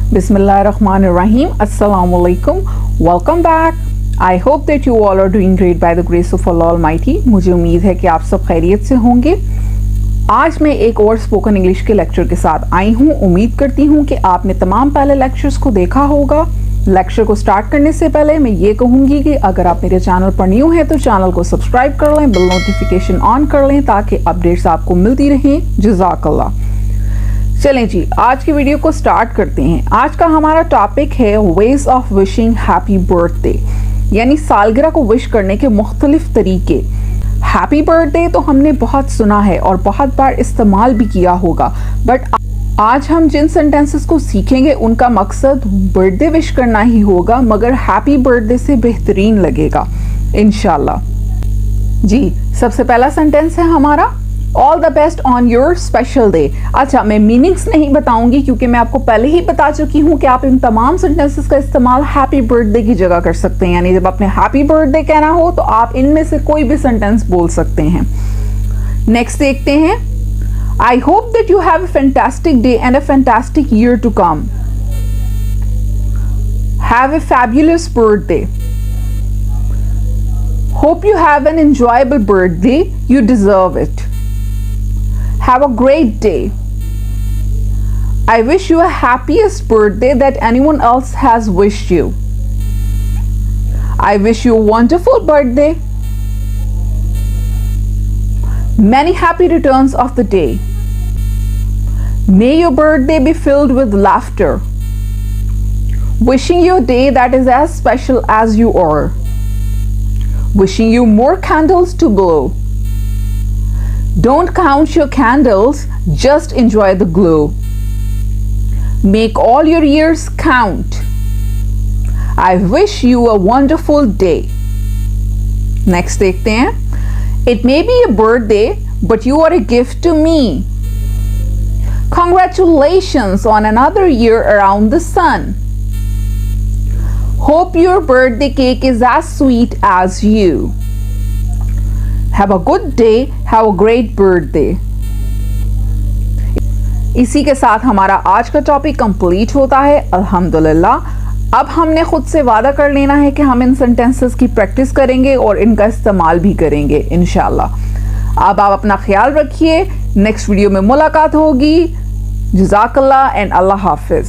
Bismillahirrahmanirrahim. Assalamualaikum. Welcome back. I hope that you all are doing great by the grace of Allah Almighty. मुझे उम्मीद है कि आप सब खैरियत से होंगे। आज मैं एक और स्पोकन इंग्लिश के लेक्चर के साथ आई हूँ। उम्मीद करती हूँ कि आपने तमाम पहले लेक्चर्स को देखा होगा। लेक्चर को स्टार्ट करने से पहले मैं ये कहूँगी कि अगर आप मेरे चैनल पर न्यू हैं तो चैनल को सब्सक्राइब कर लें, बेल नोटिफिकेशन ऑन कर लें ताकि अपडेट्स आपको मिलती रहें। जज़ाकल्लाह। चलें जी, आज की वीडियो को स्टार्ट करते हैं। आज का हमारा टॉपिक है ways of wishing happy birthday, यानी सालगिरह को विश करने के मुख्तलिफ तरीके। हैप्पी बर्थडे तो हमने बहुत सुना है और बहुत बार इस्तेमाल भी किया होगा, बट आज हम जिन सेंटेंसेस को सीखेंगे उनका मकसद बर्थडे विश करना ही होगा, मगर हैप्पी बर्थडे से बेहतरीन लगेगा इंशाल्लाह। जी, सबसे पहला सेंटेंस है हमारा all the best on your special day. अच्छा, मैं मीनिंग्स नहीं बताऊंगी क्योंकि मैं आपको पहले ही बता चुकी हूं कि आप इन तमाम सेंटेंसेस का इस्तेमाल हैप्पी बर्थडे की जगह कर सकते हैं। यानी जब आपने हैप्पी बर्थडे कहना हो तो आप इनमें से कोई भी सेंटेंस बोल सकते हैं। नेक्स्ट देखते हैं, I hope that you have a fantastic day and a fantastic year to come. Have a fabulous birthday. Hope you have an enjoyable birthday. You deserve it. Have a great day. I wish you a happiest birthday that anyone else has wished you. I wish you a wonderful birthday. Many happy returns of the day. May your birthday be filled with laughter. Wishing you a day that is as special as you are. Wishing you more candles to blow. Don't count your candles, just enjoy the glow. Make all your years count. I wish you a wonderful day. Next देखते हैं, it may be a birthday, but you are a gift to me. Congratulations on another year around the sun. Hope your birthday cake is as sweet as you. Have a good day. Have a great birthday. इसी के साथ हमारा आज का topic complete होता है अल्हम्दुलिल्लाह। अब हमने खुद से वादा कर लेना है कि हम इन सेंटेंसेस की प्रैक्टिस करेंगे और इनका इस्तेमाल भी करेंगे इंशाल्लाह। अब आप अपना ख्याल रखिए। नेक्स्ट वीडियो में मुलाकात होगी। जज़ाकल्लाह एंड अल्लाह हाफिज।